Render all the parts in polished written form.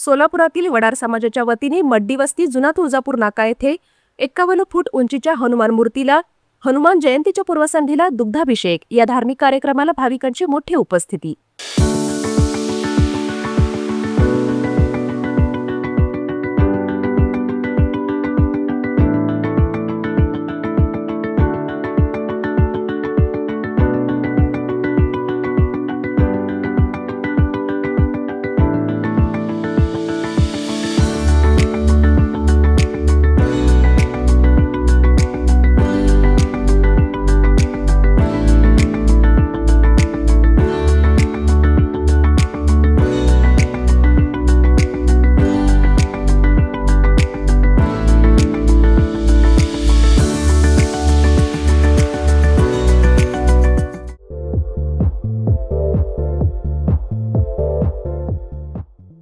सोलापुरातील वडार समाजाच्या वतीने मड्डी वस्ती जुना तुळजापूर नाका येथे 51 फूट उंचीच्या हनुमान मूर्तीला हनुमान जयंतीच्या पूर्वसंध्येला दुग्धाभिषेक या धार्मिक कार्यक्रमाला भाविकांची मोठी उपस्थिती।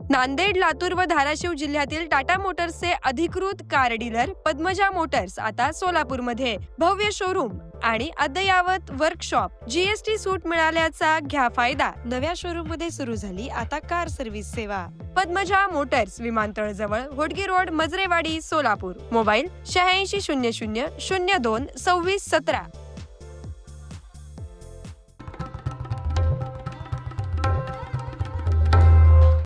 नांदेड, लातूर व धाराशिव जिल्ह्यातील टाटा मोटर्सचे अधिकृत कार डीलर पद्मजा मोटर्स आता सोलापूरमध्ये भव्य शोरूम आणि अद्ययावत वर्कशॉप, जीएसटी सूट मिळाल्याचा घ्या फायदा। नव्या शोरूम मध्ये सुरू झाली आता कार सर्व्हिस सेवा। पद्मजा मोटर्स, विमानतळ जवळ, होडगी रोड, मजरेवाडी, सोलापूर। मोबाईल 8600 02 26 17।